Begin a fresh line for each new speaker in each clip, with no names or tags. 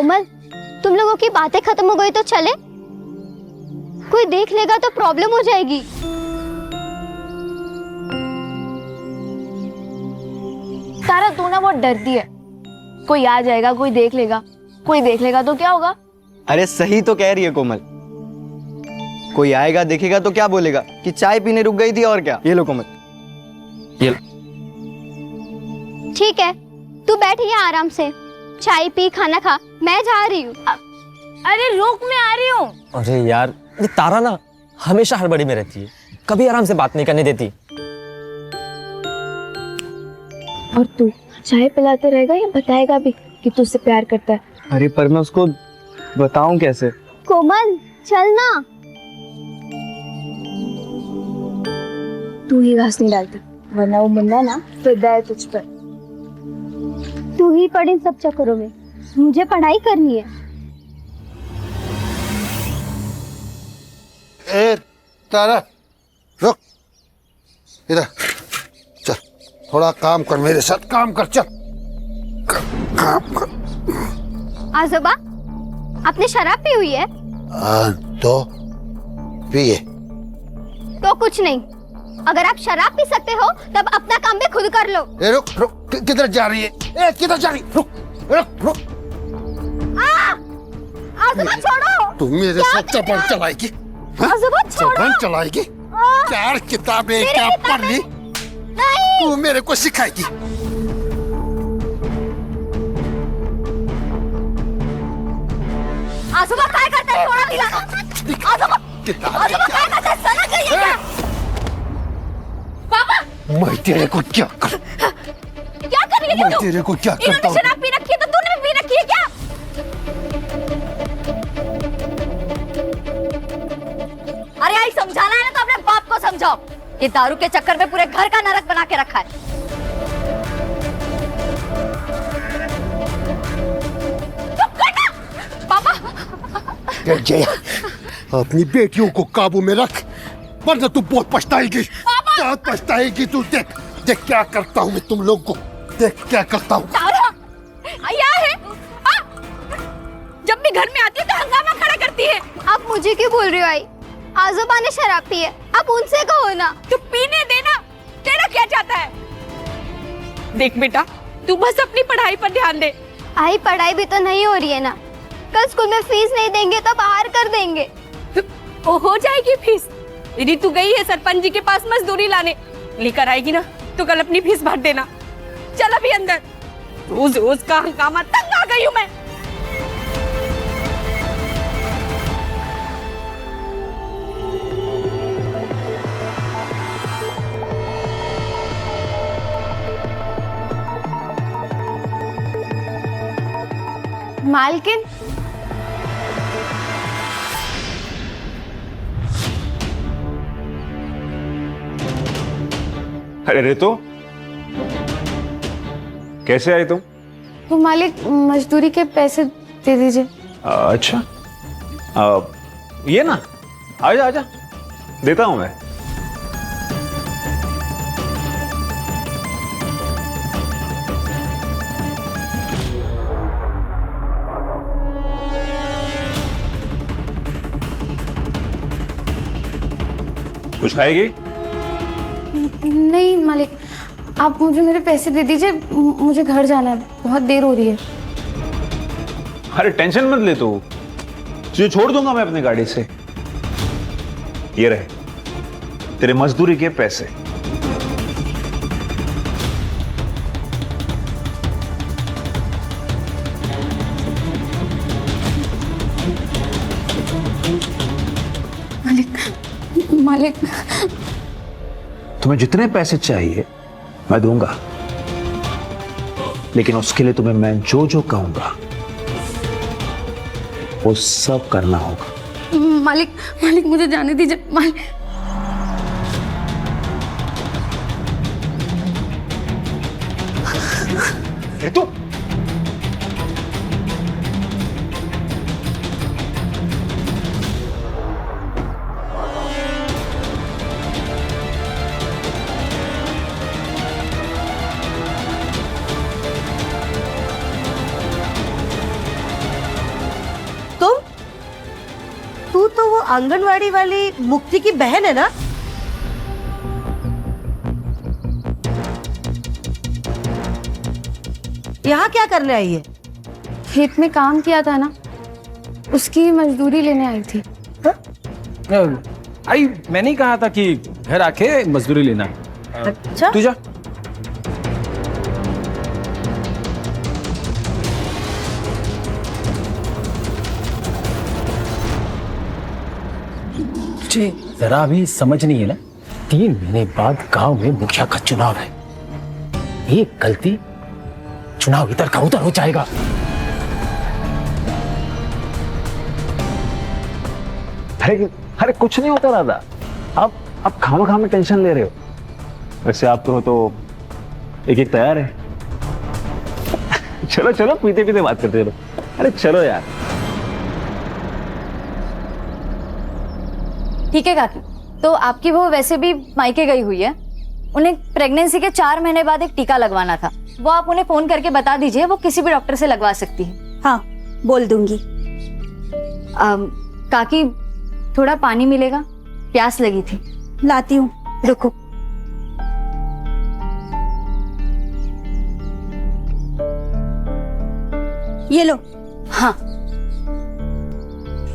कोमल, तुम लोगों की बातें खत्म हो गई तो चले? कोई देख लेगा तो प्रॉब्लम हो जाएगी।
तारा तू ना बहुत डरती है, कोई आ जाएगा, कोई देख लेगा, कोई देख लेगा तो क्या होगा?
अरे सही तो कह रही है कोमल, कोई आएगा देखेगा तो क्या बोलेगा कि चाय पीने रुक गई थी और क्या। ये लो कोमल, ये लो।
ठीक है, तू बैठ यहाँ आराम से, चाय पी, खाना खा, मैं जा रही हूँ।
अरे रुक, मैं आ रही हूँ।
अरे यार, ये तारा ना हमेशा हड़बड़ी में रहती है, कभी आराम से बात नहीं करने देती।
और तू चाय पिलाते रहेगा या बताएगा भी कि तू उससे प्यार करता है?
अरे पर मैं उसको बताऊं कैसे?
कोमल चल ना।
तू ही घास नहीं डालती, वरना वो मुन्ना ना फिदा है तुझ पर।
तू ही पढ़ इन सब चक्करों में, मुझे पढ़ाई करनी है।
ए तारा, रुक इधर, चल थोड़ा काम कर, मेरे साथ काम कर, चल काम कर।
आजोबा, आपने शराब पी हुई है?
तो पिए।
तो कुछ नहीं, अगर आप शराब पी सकते हो तब अपना काम भी खुद कर लो।
ए रुक रुक, किधर जा रही है? ए किधर जा रही? रुक रुक रुक।
आजोबा छोड़ो।
तू मेरे साथ जबान चलाएगी?
आजोबा छोड़ो।
जबान चलाएगी? चार किताबें क्या पढ़ ली?
नहीं।
तू मेरे को सिखाएगी?
आजोबा काय करते हैं? थोड़ा दिला। आजोबा काय करते हैं? सना करिए क्या? पापा,
मैं तेरे को क्या कर?
क्या कर रही है
मैं
तू?
तेरे को क्या करता
इन्होंने
हूँ?
शराब पी रखी है तो तूने भी पी रखी है क्या? अरे आई, समझाना है ना तो अपने बाप को समझाओ। ये दारू के चक्कर में पूरे घर का नरक बना के रखा है। चुप कर ना। पापा,
जया, अपनी बेटियों को काबू में रख, वरना तू बहुत पछताएगी। बहुत पछताएगी तू। देख देख क्या करता हूँ मैं तुम लोग को, देख क्या करता हूँ।
तारा, क्या है? जब भी घर में आती है तो हंगामा खड़ा करती है। आप मुझे क्यों बोल रही हो आई? आजोबा ने शराब पी है, आप उनसे कहो ना। तो पीने देना, तेरा क्या चाहता है?
देख बेटा, तू बस अपनी पढ़ाई पर ध्यान दे।
आई, पढ़ाई भी तो नहीं हो रही है ना। कल स्कूल में फीस नहीं देंगे तो बाहर कर देंगे।
वो हो जाएगी फीस। यदि तू गई है सरपंच जी के पास मजदूरी लाने, लेकर आएगी ना तो कल अपनी फीस भर देना। चल अभी अंदर, रोज रोज का हंगामा, तंग आ गई हूँ मैं।
मालकिन,
अरे रितु, कैसे आई तुम?
तो मालिक मजदूरी के पैसे दे दीजिए।
अच्छा, ये ना, आजा आजा, देता हूं मैं। कुछ खाएगी?
नहीं मालिक, आप मुझे मेरे पैसे दे दीजिए, मुझे घर जाना है, बहुत देर हो रही है।
अरे टेंशन मत ले तू, तुझे छोड़ दूंगा मैं अपनी गाड़ी से। ये रहे तेरे मजदूरी के पैसे।
मालिक, मालिक,
तुम्हें जितने पैसे चाहिए मैं दूंगा, लेकिन उसके लिए तुम्हें मैं जो जो कहूंगा वो सब करना होगा।
मालिक, मालिक मुझे जाने दीजिए मालिक।
रितु,
आंगनवाड़ी वाली मुक्ति की बहन है ना? यहाँ क्या करने आई है?
खेत में काम किया था ना, उसकी मजदूरी लेने आई थी।
आई मैंने ही कहा था कि घर आके मजदूरी लेना।
अच्छा,
तू जा। तुझे जरा भी समझ नहीं है ना, 3 महीने बाद गांव में मुखिया का चुनाव है। एक गलती चुनाव इधर का उधर हो जाएगा।
अरे कुछ नहीं होता दादा, आप खामा में टेंशन ले रहे हो। वैसे आप तो एक तैयार है। चलो चलो पीते पीते बात करते रहो। अरे चलो यार।
ठीक है काकी, तो आपकी बहू वैसे भी मायके गई हुई है, उन्हें प्रेगनेंसी के 4 महीने बाद एक टीका लगवाना था। वो आप उन्हें फोन करके बता दीजिए, वो किसी भी डॉक्टर से लगवा सकती है।
हाँ, बोल दूंगी।
काकी थोड़ा पानी मिलेगा, प्यास लगी थी।
लाती हूँ, रुको। ये लो।
हाँ,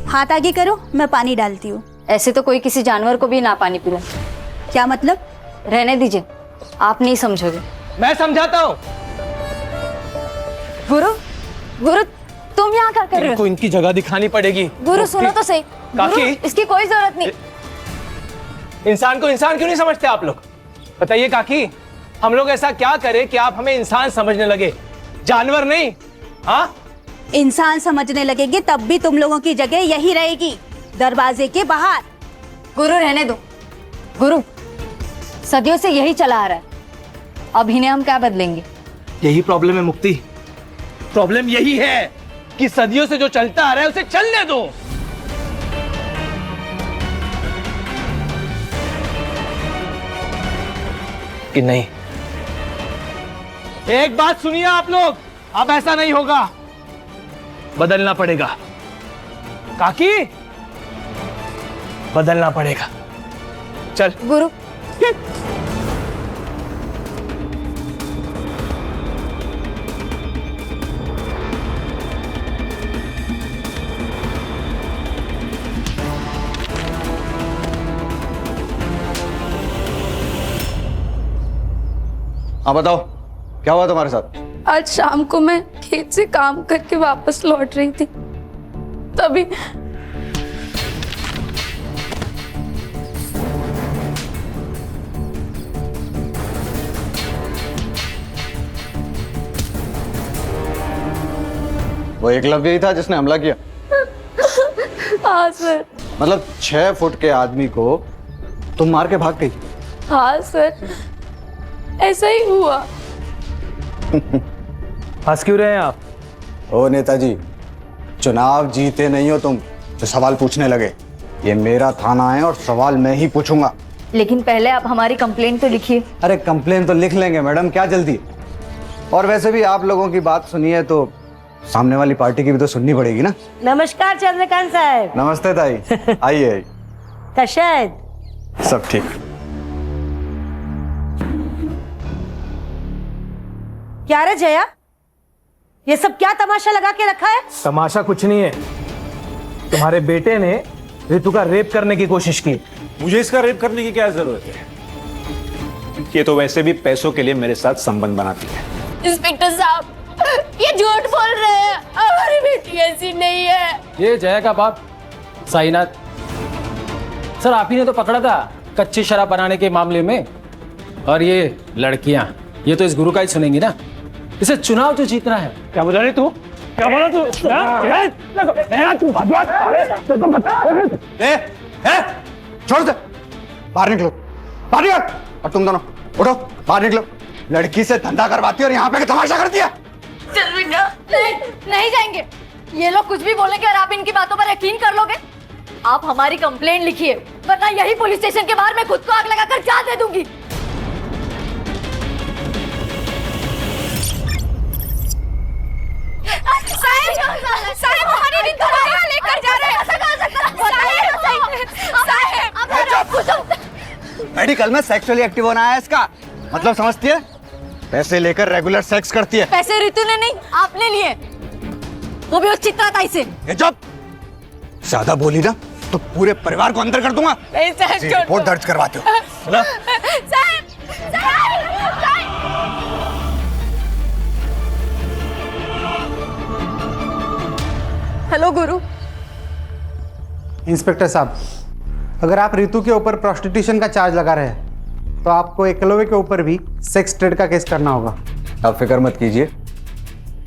हाथ आगे करो, मैं पानी डालती हूँ।
ऐसे तो कोई किसी जानवर को भी ना पानी पिलाए।
क्या मतलब?
रहने दीजिए, आप नहीं समझोगे।
मैं समझाता हूँ।
गुरु, गुरु तुम यहाँ क्या कर रहे हो?
इनको इनकी जगह दिखानी पड़ेगी।
गुरु सुनो तो सही।
काकी?
गुरु, इसकी कोई जरूरत नहीं।
इंसान को इंसान क्यों नहीं समझते आप लोग? बताइए काकी, हम लोग ऐसा क्या करें कि आप हमें इंसान समझने लगे, जानवर नहीं? हाँ,
इंसान समझने लगेंगे तब भी तुम लोगों की जगह यही रहेगी, दरवाजे के बाहर।
गुरु रहने दो। गुरु, सदियों से यही चला आ रहा है, अब इन्हें हम क्या बदलेंगे?
यही प्रॉब्लम है मुक्ति। प्रॉब्लम यही है कि सदियों से जो चलता आ रहा है उसे चलने दो। कि नहीं? एक बात सुनिए आप लोग, अब ऐसा नहीं होगा, बदलना पड़ेगा। काकी, बदलना पड़ेगा। चल
गुरु,
हाँ बताओ, क्या हुआ तुम्हारे साथ?
आज शाम को मैं खेत से काम करके वापस लौट रही थी, तभी
वो एकलव्य ही था जिसने हमला किया?
हाँ सर।
मतलब 6 फुट के आदमी को तुम मार के भाग गई?
हाँ सर, ऐसा ही हुआ।
हंस क्यों रहे हैं आप?
ओ नेताजी, चुनाव जीते नहीं हो तुम तो सवाल पूछने लगे। ये मेरा थाना है और सवाल मैं ही पूछूंगा।
लेकिन पहले आप हमारी कंप्लेंट तो लिखिए।
अरे कंप्लेन तो लिख लेंगे मैडम, क्या जल्दी है? और वैसे भी आप लोगों की बात सुनी है तो सामने वाली पार्टी की भी तो सुननी पड़ेगी ना।
नमस्कार चंद्रकांत साहब।
नमस्ते ताई, आइए।
कशा आहेत?
सब ठीक।
क्या रे जया, ये सब क्या तमाशा लगा के रखा है?
तमाशा कुछ नहीं है, तुम्हारे बेटे ने ऋतु का रेप करने की कोशिश की।
मुझे इसका रेप करने की क्या जरूरत है? ये तो वैसे भी पैसों के लिए मेरे साथ संबंध बनाती है।
इंस्पेक्टर साहब, ये झूठ बोल रहे हैं, हमारी बेटी ऐसी नहीं है।
ये जया का बाप साईनाथ सर, आप ही ने तो पकड़ा था कच्ची शराब बनाने के मामले में। और ये लड़कियां, ये तो इस गुरु का ही सुनेंगी ना। इसे चुनाव तो जीतना है। क्या बोला रे तू? क्या बोला तू?
छोड़ दे, बाहर निकलो, बाहर निकलो। और तुम दोनों उठो, बाहर निकलो। लड़की से धंधा करवाती है और यहाँ पे तमाशा करती है।
नहीं जाएंगे, ये लोग कुछ भी बोलेंगे और आप इनकी बातों पर यकीन कर लोगे। आप हमारी कंप्लेंट लिखिए, वरना यही पुलिस स्टेशन के बाहर मैं खुद को आग लगाकर जान दे दूंगी।
साहिब हमारी रितु को लेकर जा रहे हैं।
मेडिकल में सेक्सुअली एक्टिव होना है इसका मतलब, समझती है? पैसे लेकर रेगुलर सेक्स करती है।
पैसे ऋतु ने नहीं, आपने लिए, वो भी उस चित्राताई से।
ये चुप, ज्यादा बोली ना तो पूरे परिवार को अंदर कर दूंगा। रिपोर्ट दर्ज करवाते हो। चलो।
हेलो गुरु।
इंस्पेक्टर साहब, अगर आप रितु के ऊपर प्रोस्टिट्यूशन का चार्ज लगा रहे हैं तो आपको एकलव्य के ऊपर भी सेक्स ट्रेड का केस करना होगा।
आप फिक्र मत कीजिए,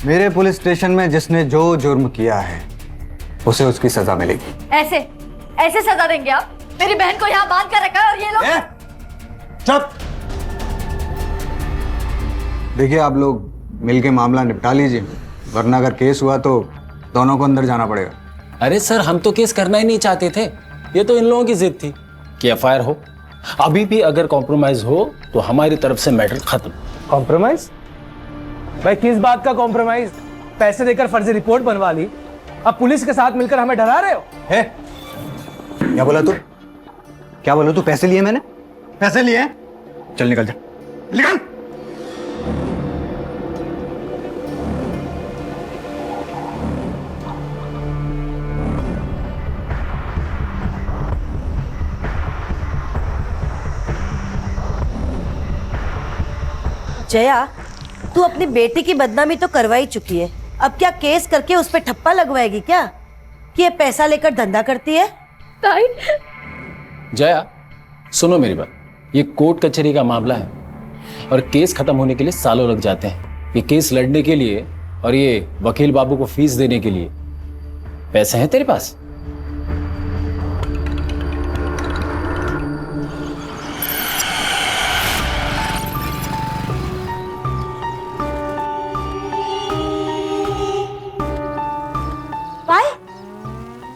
मेरे पुलिस स्टेशन में जिसने जो जुर्म किया है उसे उसकी सजा मिलेगी।
ऐसे ऐसे सजा देंगे आप? मेरी बहन को यहाँ बांध कर रखा है और ये लोग।
चुप। देखिए आप लोग मिलके मामला निपटा लीजिए, वरना अगर केस हुआ तो दोनों को अंदर जाना पड़ेगा।
अरे सर, हम तो केस करना ही नहीं चाहते थे, ये तो इन लोगों की जिद थी कि एफआईआर हो। अभी भी अगर कॉम्प्रोमाइज हो तो हमारी तरफ से मैटर खत्म।
कॉम्प्रोमाइज? भाई किस बात का कॉम्प्रोमाइज? पैसे देकर फर्जी रिपोर्ट बनवा ली, अब पुलिस के साथ मिलकर हमें डरा रहे हो?
है? क्या बोला तू? क्या बोला तू? पैसे लिए मैंने? पैसे लिए? चल निकल जा, निकल।
जया, तू अपनी बेटी की बदनामी तो करवा ही चुकी है, अब क्या केस करके उस पे ठप्पा लगवाएगी क्या कि ये पैसा लेकर धंधा करती है?
जया, सुनो मेरी बात, ये कोर्ट कचहरी का मामला है और केस खत्म होने के लिए सालों लग जाते हैं। ये केस लड़ने के लिए और ये वकील बाबू को फीस देने के लिए पैसे हैं तेरे पास?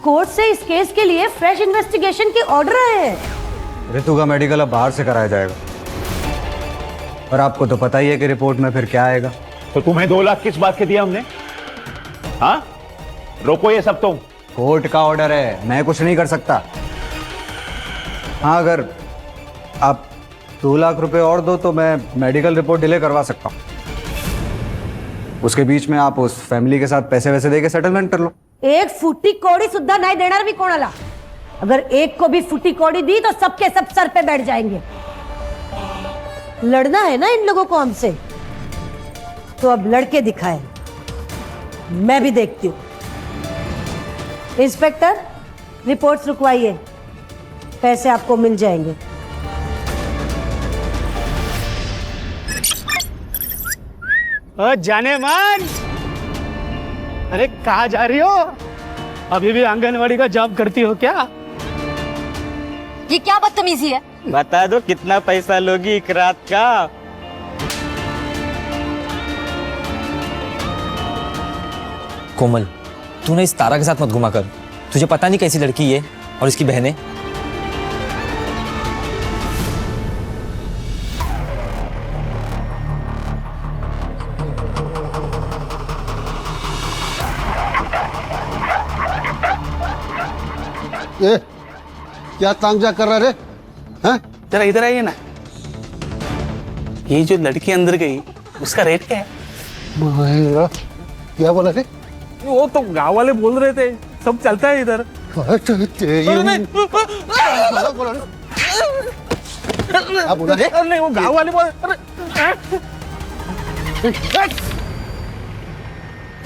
कोर्ट से इस केस के लिए फ्रेश इन्वेस्टिगेशन के ऑर्डर आए हैं।
ऋतु का मेडिकल अब बाहर से कराया जाएगा और आपको तो पता ही है कि रिपोर्ट में फिर क्या आएगा।
तो तुम्हें 2 लाख किस बात के दिया हमने? हाँ, रोको ये सब। तो
कोर्ट का ऑर्डर है, मैं कुछ नहीं कर सकता। हाँ, अगर आप 2 लाख रुपए और दो तो मैं मेडिकल रिपोर्ट डिले करवा सकता हूँ। उसके बीच में आप उस फैमिली के साथ पैसे वैसे देके सेटलमेंट कर लो।
एक फुटी कौड़ी सुद्धा नहीं देना भी कौन आला? अगर एक को भी फुटी कौड़ी दी तो सबके सब सर पे बैठ जाएंगे। लड़ना है ना इन लोगों को हमसे, तो अब लड़के दिखाए, मैं भी देखती हूं। इंस्पेक्टर, रिपोर्ट्स रुकवाइए, पैसे आपको मिल जाएंगे।
ओ जाने मन, अरे कहाँ जा रही हो? अभी भी आंगनवाड़ी का जॉब करती हो क्या?
ये क्या बदतमीजी है?
बता दो कितना पैसा लोगी एक रात का?
कोमल, तू ना इस तारा के साथ मत घुमा कर, तुझे पता नहीं कैसी लड़की है और इसकी बहनें।
ये क्या तांजा कर रहा रे? हैं?
जरा इधर आइए ना। ये जो लड़की अंदर गई उसका रेट क्या है?
क्या बोला रे?
वो तो गांव वाले बोल रहे थे, सब चलता है इधर।
क्या बोला रे?
नहीं, वो गांव वाले बोल।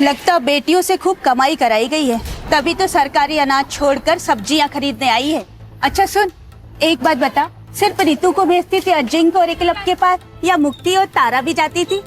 लगता बेटियों से खूब कमाई कराई गई है, तभी तो सरकारी अनाज छोड़कर सब्जियां खरीदने आई है। अच्छा सुन, एक बात बता, सिर्फ रितु को भेजती थी अजिंक्य और एकलव के पास, या मुक्ति और तारा भी जाती थी?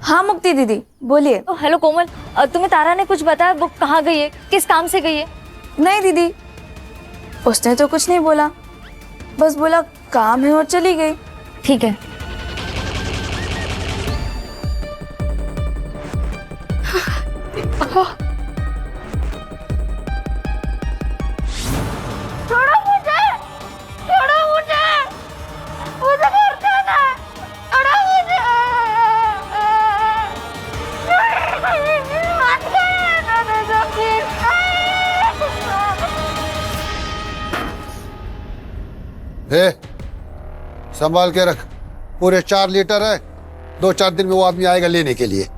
हाँ मुक्ति दीदी, बोलिए। हेलो कोमल, तुम्हें तारा ने कुछ बताया? वो कहाँ गई है, किस काम से गई है?
नहीं दीदी, उसने तो कुछ नहीं बोला, बस बोला काम है और चली गई।
ठीक है।
छोड़ो मुझे, छोड़ो मुझे, मुझे घर जाना है, छोड़ो मुझे। मत करो, प्लीज।
ए, संभाल के रख, पूरे 4 लीटर है। 2-4 दिन में वो आदमी आएगा लेने के लिए।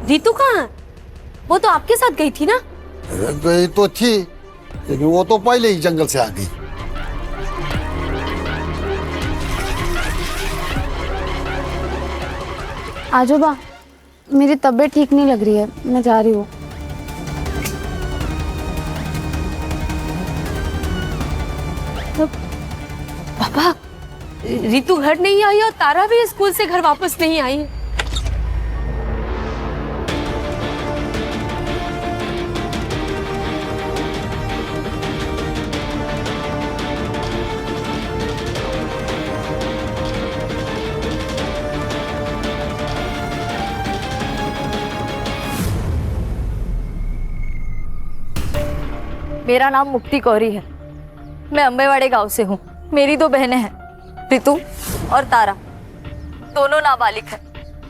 रितु कहाँ है? वो तो आपके साथ गई थी ना?
गई तो थी, लेकिन वो तो पहले ही जंगल से आ गई।
आजोबा, मेरी तबीयत ठीक नहीं लग रही है, मैं जा रही हूँ।
पापा, रितु घर नहीं आई और तारा भी स्कूल से घर वापस नहीं आई।
मेरा नाम मुक्ति कौरी है, मैं अम्बेवाड़े गांव से हूँ। मेरी 2 बहनें हैं, रितु और तारा, दोनों नाबालिग हैं।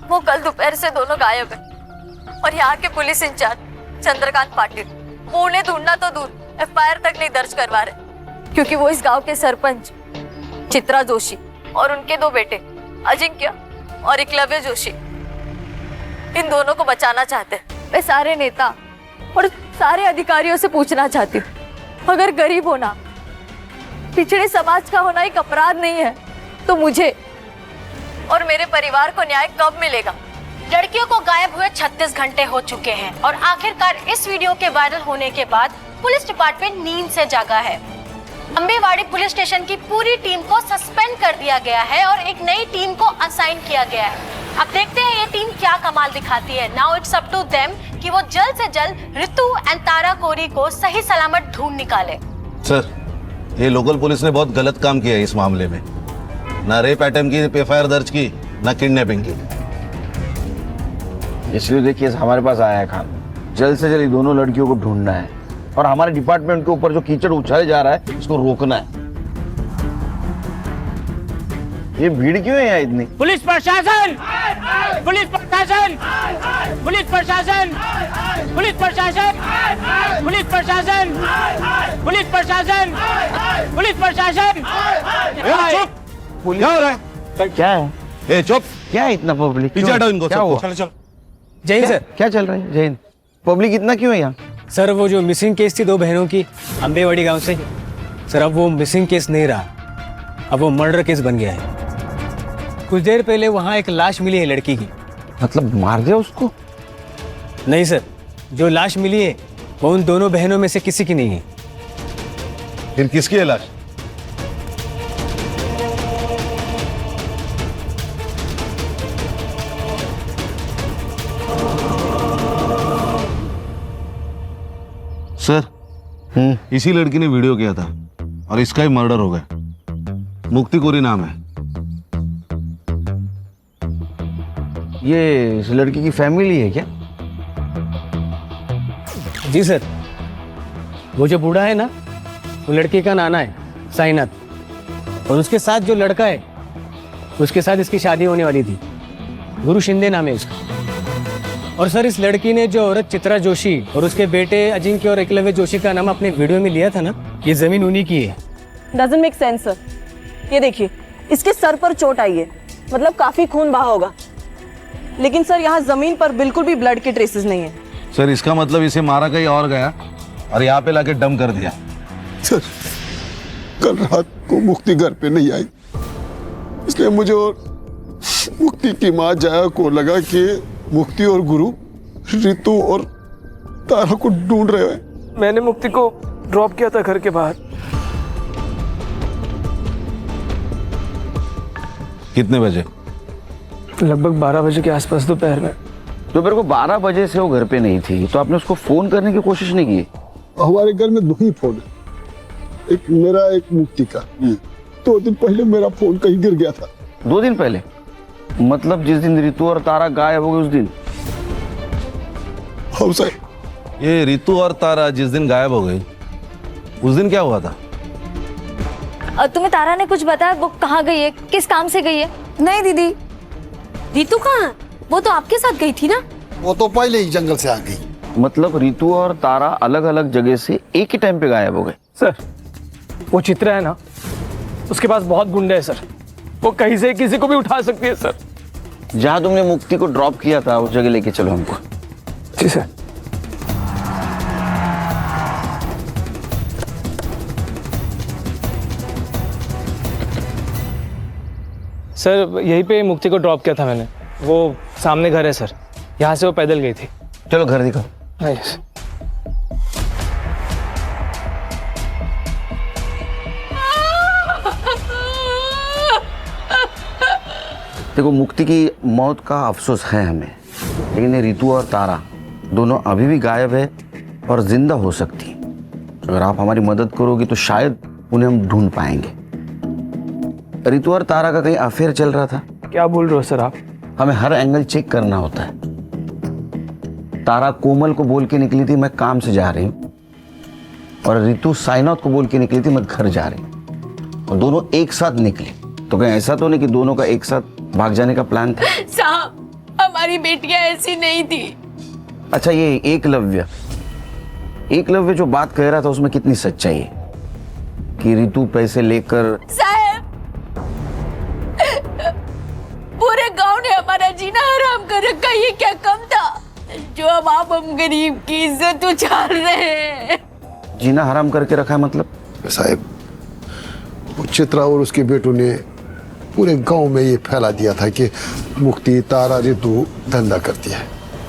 वो कल दोपहर से दोनों गायब हैं और यहाँ के पुलिस इंचार्ज चंद्रकांत पाटिल वो उन्हें ढूंढना तो दूर FIR तक नहीं दर्ज करवा रहे, क्योंकि वो इस गांव के सरपंच चित्रा जोशी और उनके 2 बेटे अजिंक्य और एकलव्य जोशी, इन दोनों को बचाना चाहते हैं। मैं सारे नेता और सारे अधिकारियों से पूछना चाहती हूँ, अगर गरीब होना, पिछड़े समाज का होना एक अपराध नहीं है, तो मुझे और मेरे परिवार को न्याय कब मिलेगा?
लड़कियों को गायब हुए 36 घंटे हो चुके हैं और आखिरकार इस वीडियो के वायरल होने के बाद पुलिस डिपार्टमेंट नींद से जागा है। अम्बेवाड़ी पुलिस स्टेशन की पूरी टीम को सस्पेंड कर दिया गया है और एक नई टीम को असाइन किया गया है। अब देखते हैं ये टीम क्या कमाल दिखाती है। Now it's up to them कि वो जल्द से जल्द रितु एंड तारा कोरी को सही सलामत ढूंढ निकाले।
सर, ये लोकल पुलिस ने बहुत गलत काम किया है इस मामले में। ना रेप अटेम्प्ट की FIR दर्ज की, ना किडनैपिंग की।
इसलिए देखिए हमारे पास आया है खान, जल्द से जल्द दोनों लड़कियों को ढूंढना है और हमारे डिपार्टमेंट के ऊपर जो कीचड़ उछाले जा रहा है उसको रोकना है। ये भीड़ क्यों है यहाँ इतनी?
पुलिस प्रशासन, पुलिस प्रशासन, पुलिस प्रशासन, पुलिस प्रशासन, पुलिस प्रशासन, पुलिस प्रशासन, पुलिस प्रशासन।
चुप! क्या हो रहा है?
क्या है?
ए चुप!
क्या है इतना पब्लिक?
पीछे हटाओ इनको सबको।
चलो चलो। जय हिंद सर।
क्या चल रहा है? जय हिंद। पब्लिक इतना क्यों है यहाँ?
सर, वो जो मिसिंग केस थी 2 बहनों की अम्बेवाड़ी गांव से, सर अब वो मिसिंग केस नहीं रहा, अब वो मर्डर केस बन गया है। कुछ देर पहले वहाँ एक लाश मिली है लड़की की।
मतलब मार दिया उसको?
नहीं सर, जो लाश मिली है वो उन दोनों बहनों में से किसी की नहीं है।
फिर किसकी है लाश? सर, इसी लड़की ने वीडियो किया था और इसका ही मर्डर हो गया। मुक्ति कोरी नाम है।
ये इस लड़की की फैमिली है क्या?
जी सर, वो जो बूढ़ा है ना, वो लड़की का नाना है साईनाथ, और उसके साथ जो लड़का है उसके साथ इसकी शादी होने वाली थी। गुरु शिंदे नाम है उसका। और सर, इस लड़की ने जो औरत चित्रा जोशी और उसके बेटे अजिंक्य और एकलव्य जोशी का नाम अपने वीडियो में लिया था ना, ये जमीन उन्हीं की है।
Doesn't make sense sir. ये देखिए, इसके सर पर चोट आई है, मतलब काफी खून बहा होगा, लेकिन सर यहाँ जमीन पर बिल्कुल भी ब्लड के ट्रेसेस नहीं है।
सर, इसका मतलब इसे मारा कहीं और गया और यहाँ पे लाके डम कर दिया।
सर, कल रात को मुक्ति घर पे नहीं आई, इसलिए मुझे और मुक्ति की माँ जया को लगा कि मुक्ति और गुरु रितु और तारा को ढूंढ रहे हैं।
मैंने मुक्ति को ड्रॉप किया था घर के बाहर।
कितने बजे?
लगभग 12 बजे के आसपास दोपहर में।
दोपहर को 12 बजे से वो घर पे नहीं थी, तो आपने उसको फोन करने की कोशिश नहीं की?
हमारे घर में 2 ही फोन है, एक मेरा एक मुक्ति का। 2 दिन पहले मेरा फोन कहीं गिर गया था।
2 दिन पहले? मतलब जिस दिन रितु और तारा गायब हो गए उस दिन?
हाँ साहब।
ये रितु और तारा जिस दिन गायब हो गई उस दिन क्या हुआ था?
तुम्हें तारा ने कुछ बताया? वो कहाँ गई है, किस काम से गई है?
नहीं दीदी,
रितु कहाँ? वो तो आपके साथ गई थी ना?
वो तो पहले ही जंगल से आ गई।
मतलब रितु और तारा अलग अलग जगह से एक ही टाइम पे गायब हो गए।
सर वो चित्रा है ना, उसके पास बहुत गुंडे हैं सर, वो कहीं से किसी को भी उठा सकती है सर।
जहाँ तुमने मुक्ति को ड्रॉप किया था उस जगह लेके चलो हमको।
जी सर। सर यहीं पे मुक्ति को ड्रॉप किया था मैंने, वो सामने घर है सर, यहाँ से वो पैदल गई थी।
चलो घर दिखाओ।
हाँ यस।
देखो मुक्ति की मौत का अफसोस है हमें, लेकिन ये रितु और तारा दोनों अभी भी गायब है और जिंदा हो सकती है। अगर आप हमारी मदद करोगे तो शायद उन्हें हम ढूंढ पाएंगे। रितु और तारा का कहीं अफेयर चल रहा था?
क्या बोल रहे हो सर आप?
हमें हर एंगल चेक करना होता है। तारा कोमल को बोल के निकली थी मैं काम से जा रही हूँ, और रितु साइनाथ को बोल के निकली थी मैं घर जा रही हूँ, और दोनों एक साथ निकली। तो कहीं ऐसा तो नहीं कि दोनों का एक साथ भाग जाने का प्लान था?
साहब हमारी बेटियां ऐसी नहीं थी।
अच्छा ये एकलव्य जो बात कह रहा था उसमें कितनी सच्चाई है कि रितु पैसे लेकर?
साहब पूरे गांव ने हमारा जीना हराम कर रखा, ये क्या कम था जो अब आप हम गरीब की इज्जत उछाल रहे हैं?
जीना हराम करके रखा है मतलब?
साहब वो चित्रा और उसके बेटों ने पूरे गांव में ये फैला दिया था कि मुक्ति तारा रितु धंधा करती है।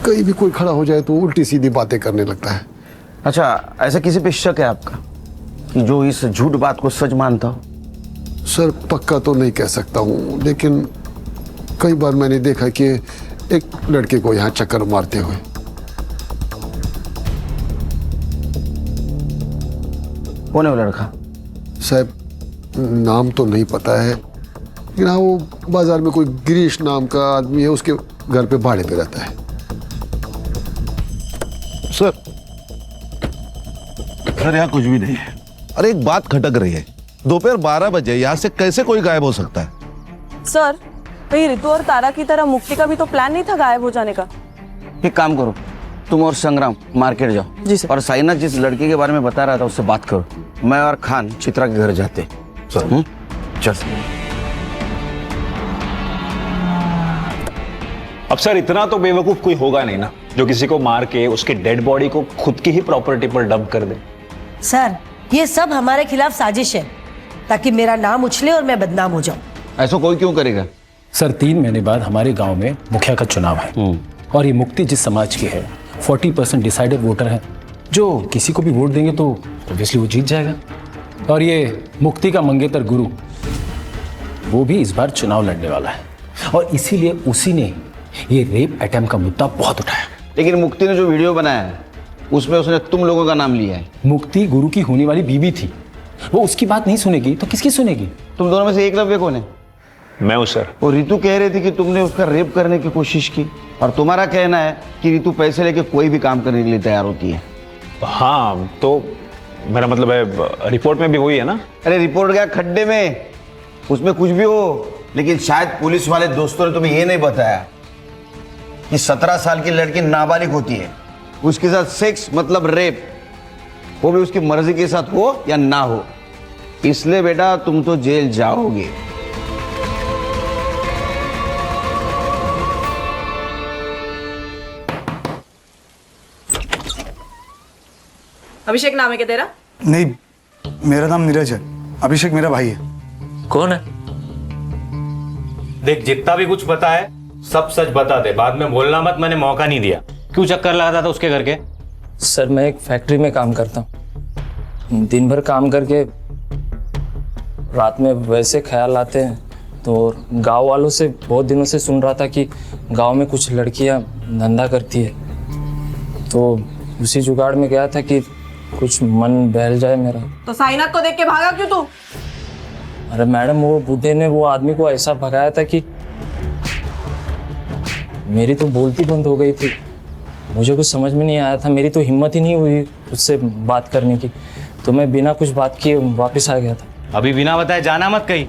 कहीं भी कोई खड़ा हो जाए तो उल्टी सीधी बातें करने लगता है।
अच्छा ऐसा किसी पे शक है आपका कि जो इस झूठ बात को सच मानता हो?
सर पक्का तो नहीं कह सकता हूँ, लेकिन कई बार मैंने देखा कि एक लड़के को यहाँ चक्कर मारते हुए।
कौन है वो लड़का?
साहब नाम तो नहीं पता है, लेकिन हाँ वो बाजार में कोई गिरीश नाम का आदमी है, उसके घर पे भाड़े पे रहता है।
सर यहाँ कुछ भी नहीं है। अरे एक बात खटक रही है, दोपहर 12 बजे यहाँ से कैसे कोई गायब हो सकता है?
सर कहीं रितु और तारा की तरह मुक्ति का भी तो प्लान नहीं था गायब हो जाने का?
एक काम करो, तुम और संग्राम मार्केट जाओ।
जी सर।
और साइनाथ जिस लड़के के बारे में बता रहा था उससे बात करो। मैं और खान चित्रा के घर जाते। चल।
अब सर इतना तो बेवकूफ कोई होगा नहीं ना जो किसी को मार के उसके डेड बॉडी को खुद की ही प्रॉपर्टी पर डंप कर दे।
सर ये सब हमारे खिलाफ साजिश है ताकि मेरा नाम उछले और मैं बदनाम हो जाऊं।
ऐसा कोई क्यों करेगा?
सर 3 महीने बाद हमारे गांव में मुखिया का चुनाव है, और ये मुक्ति जिस समाज की है 40% डिसाइडेड वोटर है, जो किसी को भी वोट देंगे तो ऑब्वियसली वो जीत जाएगा। और ये मुक्ति का मंगेतर गुरु वो भी इस बार चुनाव लड़ने वाला है, और इसीलिए उसी ने ये रेप अटेम्प्ट का मुद्दा बहुत उठाया।
लेकिन मुक्ति ने जो वीडियो बनाया है उसमें उसने तुम लोगों का नाम लिया है।
मुक्ति गुरु की होने वाली बीवी थी, वो उसकी बात नहीं सुनेगी तो किसकी सुनेगी?
तुम दोनों में से एकलव्य कौन है?
मैं हूं सर।
और रितु कह रही थी कि तुमने उसका रेप करने की कोशिश की, और तुम्हारा कहना है कि रितु पैसे लेके कोई भी काम करने के लिए तैयार होती है।
हाँ तो मेरा मतलब है रिपोर्ट में भी वही है ना।
अरे रिपोर्ट गया खड्डे में, उसमें कुछ भी हो, लेकिन शायद पुलिस वाले दोस्तों ने तुम्हें ये नहीं बताया कि 17 साल की लड़की नाबालिग होती है, उसके साथ सेक्स मतलब रेप, वो भी उसकी मर्जी के साथ हो या ना हो। इसलिए बेटा तुम तो जेल जाओगे।
अभिषेक नाम है क्या तेरा?
नहीं, मेरा नाम नीरज है। अभिषेक मेरा भाई है।
कौन है? देख जितना भी कुछ पता है सब सच बता दे, बाद में बोलना मत, मैंने मौका नहीं दिया। क्यों चक्कर लगाता था उसके घर के?
सर मैं एक फैक्ट्री में काम करता हूँ, दिन भर काम करके रात में वैसे ख्याल आते हैं, तो गांव वालों से बहुत दिनों से सुन रहा था कि गांव में कुछ लड़कियां धंधा करती है, तो उसी जुगाड़ में गया था कि कुछ मन बहल जाए मेरा।
तो साइनाथ को देख के भागा क्यों तू?
अरे मैडम वो बूढ़े ने वो आदमी को ऐसा भगाया था कि मेरी तो बोलती बंद हो गई थी। मुझे कुछ समझ में नहीं आया था, मेरी तो हिम्मत ही नहीं हुई उससे बात करने की, तो मैं बिना कुछ बात किए वापस आ गया था।
अभी बिना बताए जाना मत कहीं।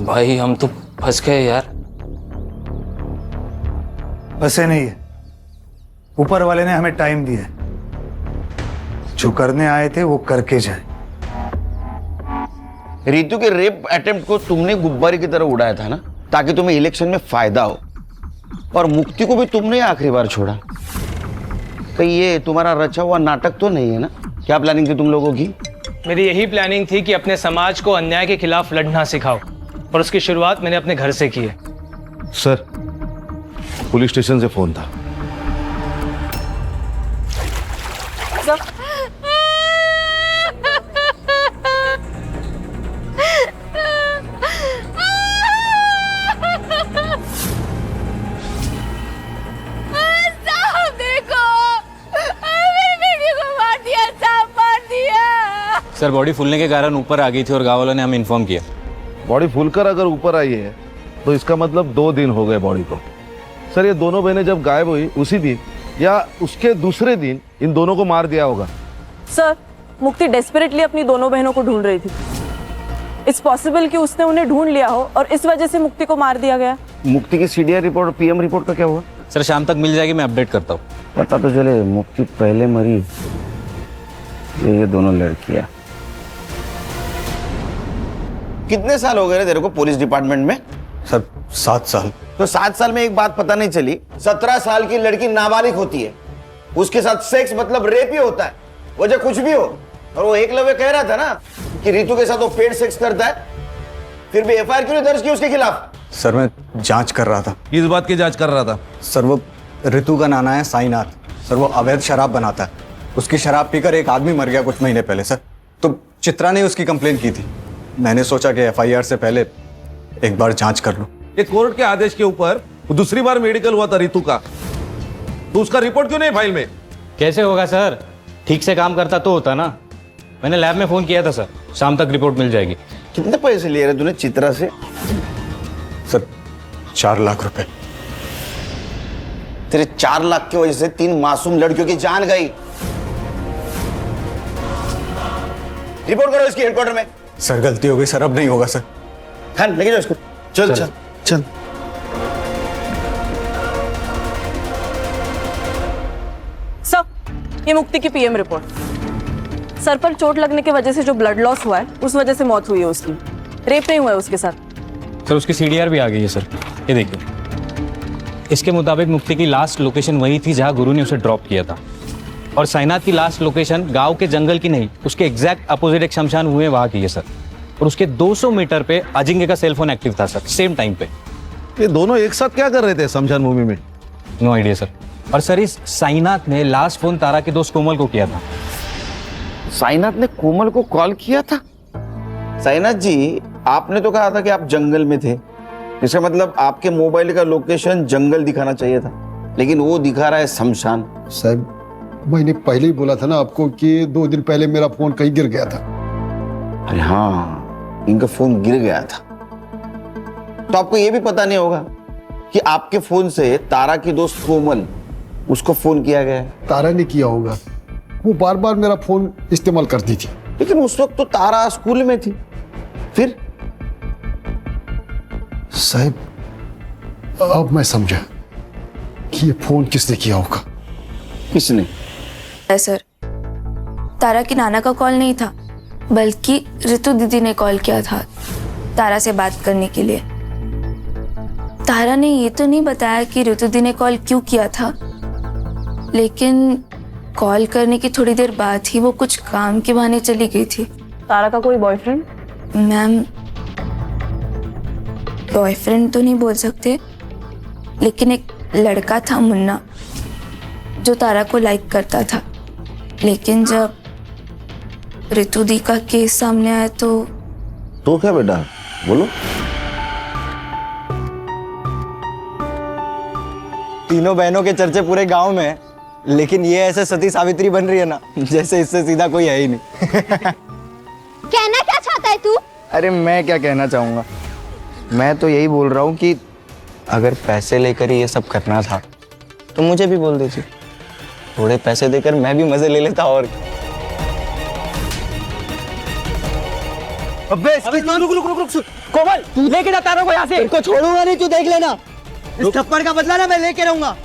भाई हम तो फंस गए यार।
ऐसे नहीं है, ऊपर वाले ने हमें टाइम दिया है, जो करने आए थे वो करके जाए।
रितु के रेप अटेम्प्ट को तुमने गुब्बारे की तरह उड़ाया था ना, ताकि तुम्हें इलेक्शन में फायदा हो, और मुक्ति को भी तुमने आखिरी बार छोड़ा। कहीं ये तुम्हारा रचा हुआ नाटक तो नहीं है ना? क्या प्लानिंग थी तुम लोगों की?
मेरी यही प्लानिंग थी कि अपने समाज को अन्याय के खिलाफ लड़ना सिखाओ, और उसकी शुरुआत मैंने अपने घर से की है।
सर, पुलिस स्टेशन से फोन था।
सर बॉडी फूलने के कारण ऊपर आ गई थी और गांव वालों ने हमें इन्फॉर्म किया।
बॉडी फूलकर अगर ऊपर आई है तो इसका मतलब 2 दिन हो गए बॉडी को। सर, ये दोनों बहनें जब गायब हुई उसी दिन या उसके दूसरे दिन इन दोनों को मार दिया होगा।
सर, मुक्ति डेस्परेटली अपनी दोनों बहनों को ढूंढ रही थी। इट्स पॉसिबल कि उसने उन्हें ढूंढ लिया हो और इस वजह से मुक्ति को मार दिया गया।
मुक्ति की सीडीआर रिपोर्ट और पीएम रिपोर्ट का क्या हुआ?
सर शाम तक मिल जाएगी, मैं अपडेट करता हूँ।
पता तो चले मुक्ति पहले मरी, ये दोनों लड़कियां। कितने साल हो गए तेरे को पुलिस डिपार्टमेंट में?
सर 7 साल।
तो 7 साल में एक बात पता नहीं चली, 17 साल की लड़की नाबालिग होती है, उसके साथ सेक्स मतलब रेप ही होता है, वजह कुछ भी हो। और वो एकलव्य कह रहा था ना कि रितु के साथ वो पेड सेक्स करता है, फिर भी एफआईआर क्यों नहीं दर्ज की उसके खिलाफ?
सर मैं जांच कर रहा था।
इस बात की जांच कर रहा था?
सर वो रितु का नाना है साईनाथ। सर वो अवैध शराब बनाता है, उसकी शराब पीकर एक आदमी मर गया कुछ महीने पहले सर। तो चित्रा ने उसकी कंप्लेन की थी, मैंने सोचा कि एफआईआर से पहले एक बार जांच कर लूं।
ये कोर्ट के आदेश के ऊपर दूसरी बार मेडिकल हुआ था रितु का, तो उसका रिपोर्ट क्यों नहीं फाइल में?
कैसे होगा सर, ठीक से काम करता तो होता ना। मैंने लैब में फोन किया था सर, शाम तक रिपोर्ट मिल जाएगी।
कितने पैसे लिए रहे तूने चित्रा से?
सर 4 लाख रुपए।
तेरे 4 लाख की वजह से 3 मासूम लड़कियों की जान गई। रिपोर्ट करो इसकी हेडक्वार्टर में।
सर गलती हो गई सर, अब नहीं होगा सर।
हाँ लेके जाओ इसको। चल चल चल।
सर, ये मुक्ति की पीएम रिपोर्ट। सर पर चोट लगने की वजह से जो ब्लड लॉस हुआ है उस वजह से मौत हुई है उसकी, रेप नहीं हुआ है उसके साथ।
सर उसकी सीडीआर भी आ गई है सर, ये देखिए। इसके मुताबिक मुक्ति की लास्ट लोकेशन वही थी जहां गुरु ने उसे ड्रॉप किया था, और साईनाथ की लास्ट लोकेशन गांव के जंगल की नहीं, उसके एग्जैक्ट अपोजिट एक शमशान हुए वहां की है सर। और उसके 200 मीटर पे अजिंक्य का सेलफोन एक्टिव था सर, सेम टाइम पे।
ये दोनों एक साथ क्या कर रहे थे शमशान भूमि में?
No idea sir. और सर इस साईनाथ ने लास्ट फोन तारा के दोस्त कोमल को किया था।
साईनाथ ने कोमल को कॉल किया था? साईनाथ जी, आपने तो कहा था कि आप जंगल में थे, इसका मतलब आपके मोबाइल का लोकेशन जंगल दिखाना चाहिए था, लेकिन वो दिखा रहा है शमशान।
साहब मैंने पहले ही बोला था ना आपको कि 2 दिन पहले मेरा फोन कहीं गिर गया था।
अरे हाँ, इनका फोन गिर गया था। तो आपको ये भी पता नहीं होगा कि आपके फोन से तारा की दोस्त कोमल, उसको फोन किया गया है।
तारा ने किया होगा, वो बार बार मेरा फोन इस्तेमाल करती थी।
लेकिन उस वक्त तो तारा स्कूल में थी। फिर
साहब अब मैं समझा कि ये फोन किसने किया होगा।
किसने?
सर, तारा की नाना का कॉल नहीं था, बल्कि रितु दीदी ने कॉल किया था तारा से बात करने के लिए। तारा ने ये तो नहीं बताया कि रितु दी ने कॉल क्यों किया था, लेकिन कॉल करने की थोड़ी देर बाद ही वो कुछ काम के बहाने चली गई थी।
तारा का कोई बॉयफ्रेंड?
मैम, बॉयफ्रेंड तो नहीं बोल सकते, लेकिन एक लड़का था मुन्ना, जो तारा को लाइक करता था। लेकिन जब रितु दी का केस सामने आया तो
क्या बेटा, बोलो।
तीनों बहनों के चर्चे पूरे गांव में है, लेकिन ये ऐसे सती सावित्री बन रही है ना, जैसे इससे सीधा कोई है ही नहीं।
कहना क्या चाहता है तू?
अरे मैं क्या कहना चाहूँगा, मैं तो यही बोल रहा हूँ कि अगर पैसे लेकर ही ये सब करना था तो मुझे भी बोल देती, थोड़े पैसे देकर मैं भी मजे ले लेता। और
अबे रुक रुक रुक रुक कोमल, तू लेके जा तारा को यहाँ से।
इनको छोड़ूंगा नहीं, तू देख लेना। इस थप्पड़ का बदला ना मैं लेके रहूंगा।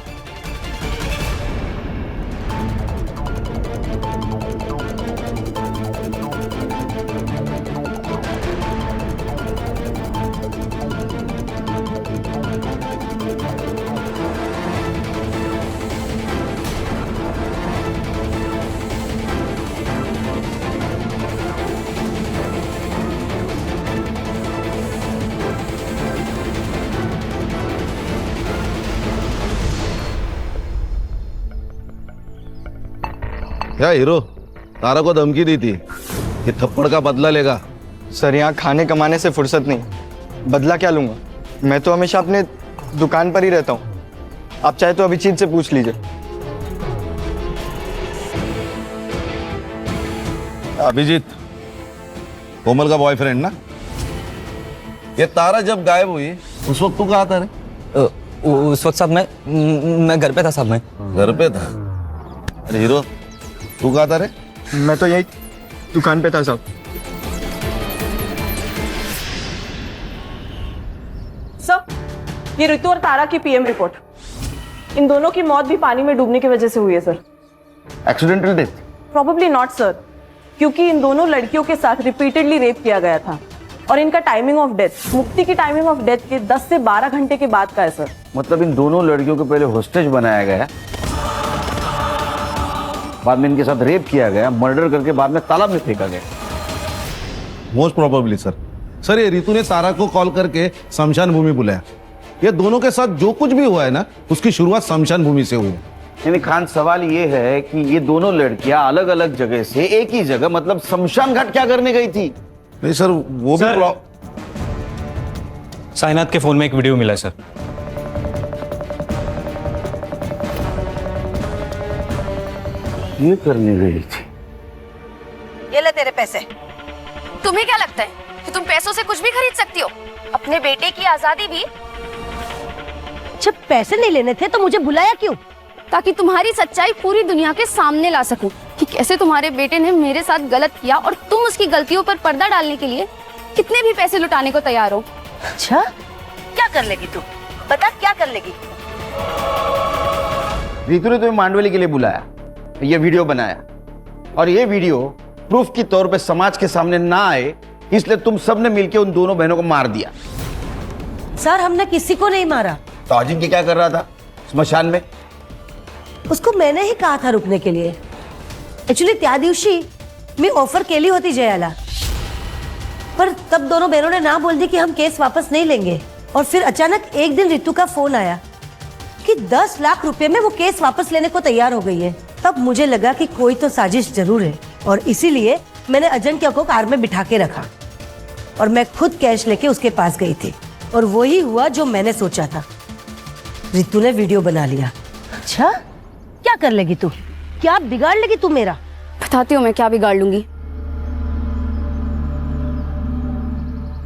क्या हीरो, तारा को धमकी दी थी कि थप्पड़ का बदला लेगा?
सर यहाँ खाने कमाने से फुर्सत नहीं, बदला क्या लूंगा? मैं तो हमेशा अपने दुकान पर ही रहता हूँ। आप चाहे तो अभिजीत से पूछ लीजिए।
अभिजीत कोमल का बॉयफ्रेंड ना? ये तारा जब गायब हुई उस वक्त तू कहाँ था रे?
उस वक्त साहब मैं घर पे था साहब। मैं
घर पे था? अरे हीरो तू कहाँ था रे?
मैं तो यही दुकान पे था साहब।
सर, ये ऋतु और तारा की पीएम रिपोर्ट। इन दोनों की मौत भी पानी में डूबने की वजह से हुई है sir.
Accidental death?
Probably not sir, क्योंकि इन दोनों लड़कियों के साथ रिपीटेडली रेप किया गया था और इनका टाइमिंग ऑफ डेथ मुक्ति की टाइमिंग ऑफ डेथ के 10 से 12 घंटे के बाद का है सर।
मतलब इन दोनों लड़कियों को पहले होस्टेज बनाया गया, बाद में इनके साथ रेप किया गया, मर्डर करके बाद में तालाब में फेंका गया।
Most probably sir. सर ये रितु ने तारा को कॉल करके शमशान भूमि बुलाया। ये दोनों के साथ जो कुछ भी हुआ है ना, उसकी शुरुआत शमशान भूमि से हुई।
यानी खान सवाल ये है कि ये दोनों लड़कियां अलग अलग जगह से एक ही जगह मतलब शमशान घाट क्या करने गई थी?
नहीं सर, वो भी
साइनाथ के फोन में एक वीडियो मिला है सर।
ये करने गई थी।
ये ले तेरे पैसे। तुम्हें क्या लगता है कि तुम पैसों से कुछ भी खरीद सकती हो? अपने बेटे की आजादी भी।
जब पैसे नहीं लेने थे तो मुझे बुलाया क्यों?
ताकि तुम्हारी सच्चाई पूरी दुनिया के सामने ला सकूं कि कैसे तुम्हारे बेटे ने मेरे साथ गलत किया और तुम उसकी गलतियों पर पर्दा डालने के लिए कितने भी पैसे लुटाने को तैयार हो।
अच्छा,
क्या कर लेगी तू? बता क्या कर लेगी?
रितु ने तुम्हें मांडवली के लिए बुलाया, ये वीडियो बनाया और ये वीडियो प्रूफ के तौर पे समाज के सामने ना आए, इसलिए तुम सबने मिलकर उन दोनों बहनों को मार दिया।
सर हमने किसी को नहीं मारा।
तो अजिंक्य क्या कर रहा था स्मशान में?
उसको मैंने ही कहा था रुकने के लिए। एक्चुअली त्या दिवशी मी ऑफर केली होती जयाला, पर तब दोनों बहनों ने ना बोल दी कि हम केस वापस नहीं लेंगे। और फिर अचानक एक दिन रितु का फोन आया कि 10 लाख रुपए में वो केस वापस लेने को तैयार हो गई है। तब मुझे लगा कि कोई तो साजिश जरूर है और इसीलिए मैंने अजिंक्य को कार में बिठा के रखा और मैं खुद कैश लेके उसके पास गई थी और वही हुआ जो मैंने सोचा था। रितु ने वीडियो बना लिया। अच्छा, क्या कर लेगी तू? क्या बिगाड़ लेगी तू मेरा?
बताती हूँ मैं क्या बिगाड़ लूंगी।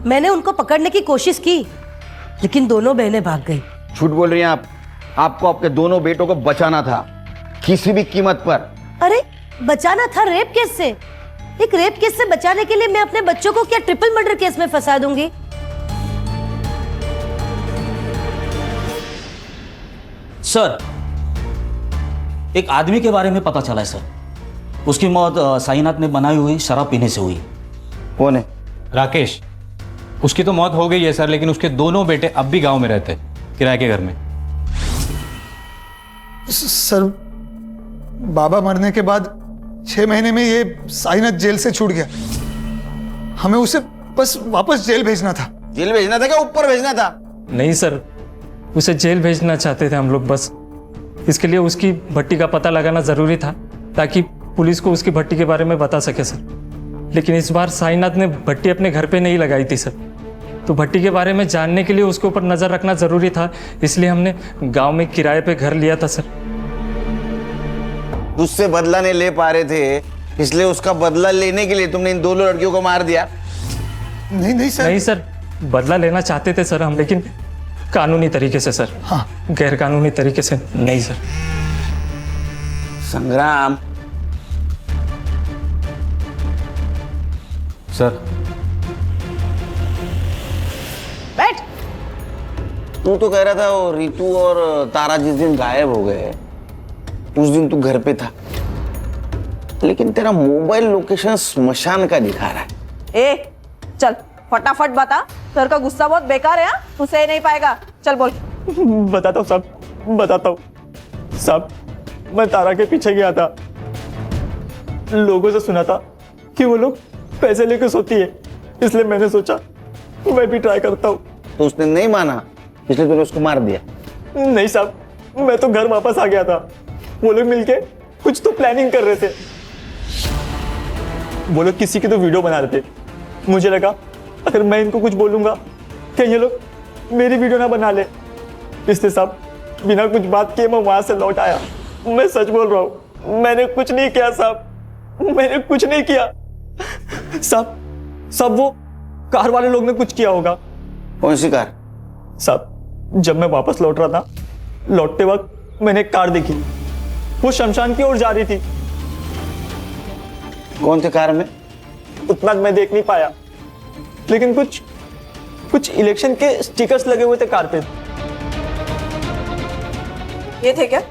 मैंने उनको पकड़ने की कोशिश की लेकिन दोनों बहनें भाग गई।
झूठ बोल रही हैं आप। आपको आपके दोनों बेटों को बचाना था किसी भी कीमत पर।
अरे बचाना था रेप केस से? एक रेप केस से बचाने के लिए मैं अपने बच्चों को क्या ट्रिपल मर्डर केस में फंसा दूंगी?
सर, एक आदमी के बारे में पता चला है सर। उसकी मौत साईनाथ ने बनाई हुई शराब पीने से हुई।
कौन है?
राकेश। उसकी तो मौत हो गई है सर, लेकिन उसके दोनों बेटे अब भी गांव में रहते हैं, किराए के घर में।
सर बाबा मरने के बाद 6 महीने में ये साईनाथ जेल से छूट गया। हमें उसे बस वापस जेल भेजना था।
जेल भेजना था क्या ऊपर भेजना था?
नहीं सर, उसे जेल भेजना चाहते थे हम लोग। बस इसके लिए उसकी भट्टी का पता लगाना जरूरी था ताकि पुलिस को उसकी भट्टी के बारे में बता सके सर। लेकिन इस बार साईनाथ ने भट्टी अपने घर पे नहीं लगाई थी सर, तो भट्टी के बारे में जानने के लिए उसके ऊपर नजर रखना जरूरी था, इसलिए हमने गांव में किराए पे घर लिया था सर।
उससे बदला नहीं ले पा रहे थे, इसलिए उसका बदला लेने के लिए तुमने इन दोनों लड़कियों को मार दिया।
नहीं नहीं सर।
नहीं सर, बदला लेना चाहते थे सर हम, लेकिन कानूनी तरीके से सर।
हाँ।
गैर कानूनी तरीके से नहीं सर।
संग्राम
सर,
बैठ।
तू तो कह रहा था वो रितु और तारा जिस दिन गायब हो गए उस दिन तू घर पे था, लेकिन तेरा मोबाइल लोकेशन स्मशान का दिखा रहा है।
ए चल फटाफट बता, सर का गुस्सा बहुत बेकार है। तू सह नहीं पाएगा, चल बोल।
बताता हूँ साहब, बताता हूँ साहब। मैं तारा के पीछे गया था, लोगों से सुना था कि वो लोग पैसे लेकर सोती है, इसलिए मैंने सोचा मैं भी ट्राई करता हूँ।
तो उसने नहीं माना, इसलिए तूने उसको मार दिया?
नहीं साहब, मैं तो घर वापस आ गया था। वो लोग मिलके कुछ तो प्लानिंग कर रहे थे। वो लोग किसी की तो वीडियो बना रहे थे। मुझे लगा अगर मैं इनको कुछ बोलूंगा कि ये लोग मेरी वीडियो ना बना ले, इसलिए साहब बिना कुछ बात किए मैं वहां से लौट आया। मैं सच बोल रहा हूँ, मैंने कुछ नहीं किया साहब, मैंने कुछ नहीं किया साहब। सब वो कार वाले लोग ने कुछ किया होगा।
कौन सी कार?
साहब जब मैं वापस लौट रहा था, लौटते वक्त मैंने एक कार देखी, वो शमशान की ओर जा रही थी।
कौन सी कार में?
उतना मैं देख नहीं पाया, लेकिन कुछ इलेक्शन के स्टिकर्स लगे हुए थे कार पे।
ये थे क्या?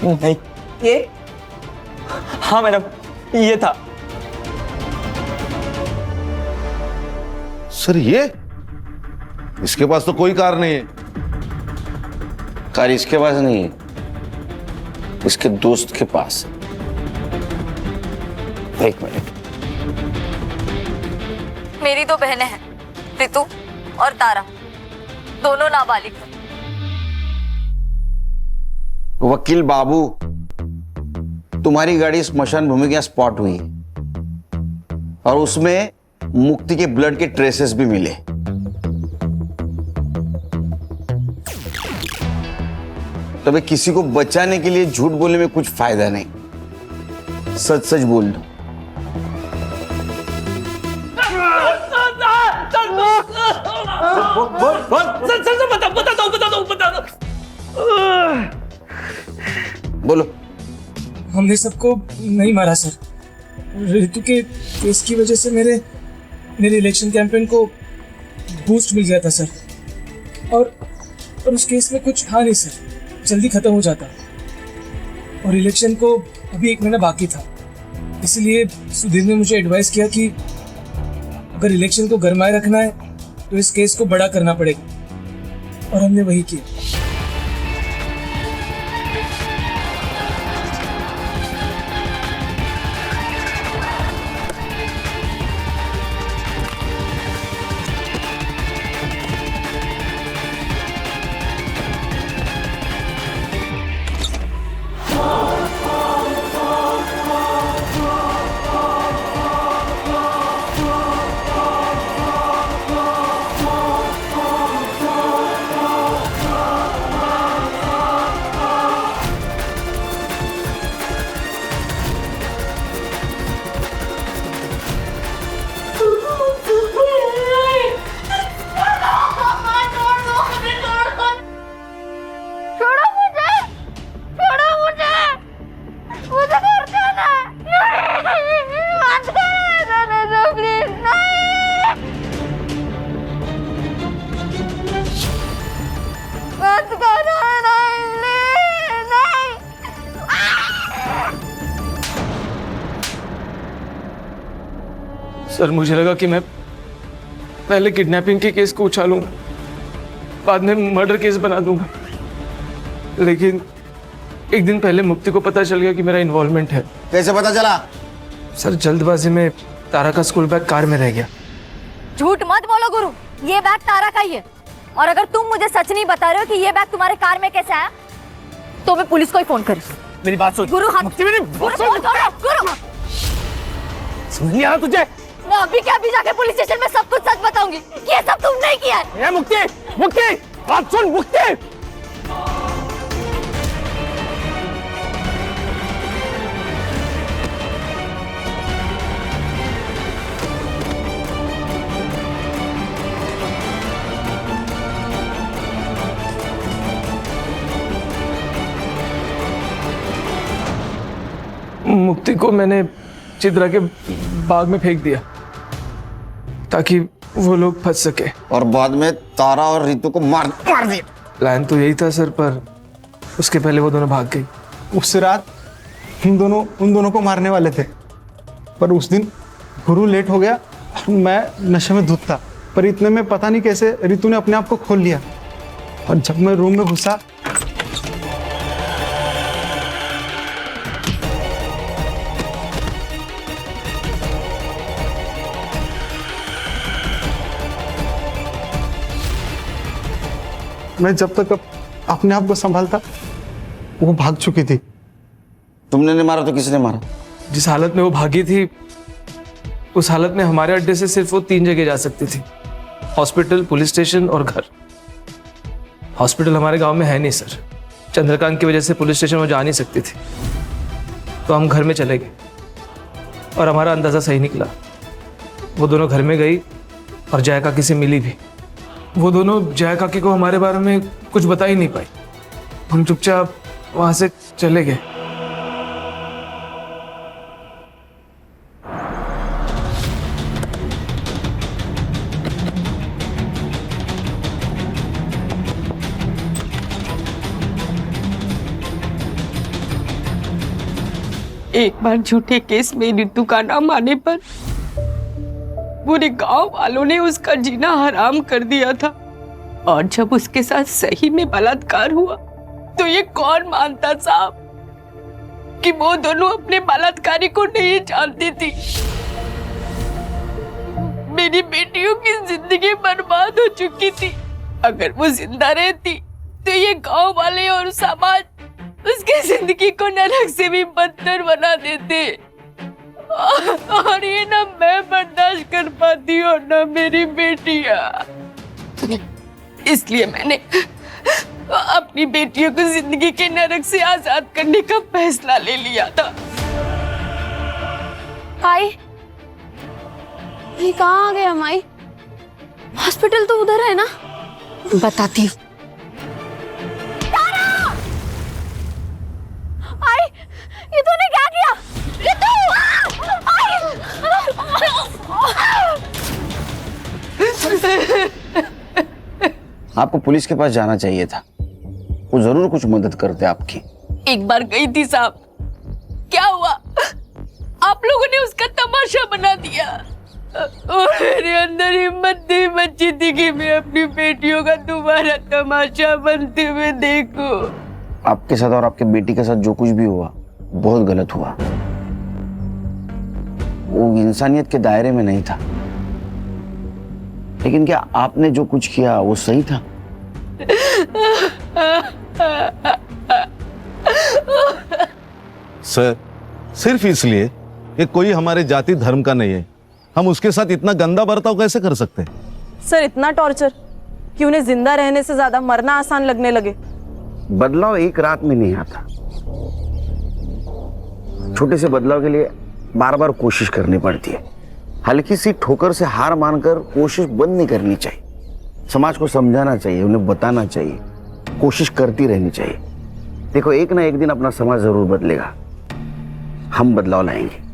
नहीं।
ये?
हाँ मैडम, ये था।
सर ये इसके पास तो कोई कार नहीं है।
कार इसके पास नहीं है, इसके दोस्त के पास। एक मिनट।
मेरी दो बहनें हैं, रितु और तारा, दोनों नाबालिग हैं।
वकील बाबू, तुम्हारी गाड़ी स्मशान भूमि के यहाँ स्पॉट हुई और उसमें मुक्ति के ब्लड के ट्रेसेस भी मिले। तभी किसी को बचाने के लिए झूठ बोलने में कुछ फायदा नहीं, सच सच बोल दो। बोलो।
हमने सबको नहीं मारा सर। रितु के केस की वजह से मेरे इलेक्शन कैंपेन को बूस्ट मिल गया था सर, और उस केस में कुछ था नहीं सर, जल्दी खत्म हो जाता। और इलेक्शन को अभी 1 महीना बाकी था, इसलिए सुधीर ने मुझे एडवाइस किया कि अगर इलेक्शन को गरमाए रखना है तो इस केस को बड़ा करना पड़ेगा, और हमने वही किया।
सर मुझे लगा कि मैं पहले किडनैपिंग के केस को उछालूंगा, बाद में मर्डर केस बना दूंगा, लेकिन एक दिन पहले मुक्ति को पता चल गया कि मेरा इन्वॉल्वमेंट है।
कैसे पता चला?
सर जल्दबाजी में तारा का स्कूल बैग कार में रह गया।
झूठ मत बोलो गुरु, ये बैग तारा का ही है। और अगर तुम मुझे सच नहीं बता रहे हो कि ये बैग तुम्हारे कार में कैसे आया, तो मैं पुलिस को ही फोन करूँ।
मेरी बात सुन
गुरु, हाँ
मुक्ति, मेरी बात सुन।
गुरु
सुन लिया तुझे?
मैं अभी क्या अभी जाके पुलिस स्टेशन में सब कुछ सच बताऊंगी कि ये सब तुमने किया है।
ए मुक्ति, मुक्ति, बात सुन मुक्ति।
मुक्ति को मैंने चित्रा के बाग में फेंक दिया ताकि वो लोग फंस सके,
और बाद में तारा और रितु को मार दिया।
प्लान तो यही था सर, पर उसके पहले वो दोनों भाग गई।
उस रात हम दोनों उन दोनों को मारने वाले थे, पर उस दिन गुरु लेट हो गया और मैं नशे में धुत था। पर इतने में पता नहीं कैसे रितु ने अपने आप को खोल लिया, और जब मैं रूम में घुसा मैं जब तक अपने आप को संभालता वो भाग चुकी थी।
तुमने नहीं मारा तो किसने मारा?
जिस हालत में वो भागी थी उस हालत में हमारे अड्डे से सिर्फ वो 3 जगह जा सकती थी, हॉस्पिटल, पुलिस स्टेशन और घर। हॉस्पिटल हमारे गांव में है नहीं सर, चंद्रकांत की वजह से पुलिस स्टेशन वो जा नहीं सकती थी, तो हम घर में चले गए और हमारा अंदाज़ा सही निकला। वो दोनों घर में गई और जया काकी से मिली भी। वो दोनों जया काकी को हमारे बारे में कुछ बता ही नहीं पाई। हम चुपचाप वहां से चले गए।
एक बार झूठे केस में रितु का नाम आने पर पूरे गांव वालों ने उसका जीना हराम कर दिया था, और जब उसके साथ सही में बलात्कार हुआ तो ये कौन मानता साहब कि वो दोनों अपने बलात्कारी को नहीं जानती थी। मेरी बेटियों की जिंदगी बर्बाद हो चुकी थी। अगर वो जिंदा रहती तो ये गांव वाले और समाज उसकी जिंदगी को नरक से भी बदतर बना देते, और ये ना मैं बर्दाश्त कर पाती और ना मेरी बेटियां। इसलिए मैंने अपनी बेटियों को जिंदगी के नरक से आजाद करने का फैसला ले लिया था।
आई, ये कहाँ आ गए हम? आई, हॉस्पिटल तो उधर है ना?
बताती हूँ।
आई, ये तूने क्या किया?
आपको पुलिस के पास जाना चाहिए था, वो जरूर कुछ मदद करते आपकी।
एक बार गई थी साहब, क्या हुआ? आप लोगों ने उसका तमाशा बना दिया, और मेरे अंदर हिम्मत नहीं बची थी कि मैं अपनी बेटियों का दोबारा तमाशा बनते हुए देखूं।
आपके साथ और आपके बेटी के साथ जो कुछ भी हुआ बहुत गलत हुआ। वो इंसानियत के दायरे में नहीं था, लेकिन क्या आपने जो कुछ किया वो सही था?
सर, सिर्फ इसलिए कि कोई हमारे जाति धर्म का नहीं है, हम उसके साथ इतना गंदा बर्ताव कैसे कर सकते हैं?
सर, इतना टॉर्चर कि उन्हें जिंदा रहने से ज्यादा मरना आसान लगने लगे।
बदलाव एक रात में नहीं आता, छोटे से बदलाव के लिए बार बार कोशिश करनी पड़ती है। हल्की सी ठोकर से हार मानकर कोशिश बंद नहीं करनी चाहिए। समाज को समझाना चाहिए, उन्हें बताना चाहिए, कोशिश करती रहनी चाहिए। देखो, एक ना एक दिन अपना समाज जरूर बदलेगा, हम बदलाव लाएंगे।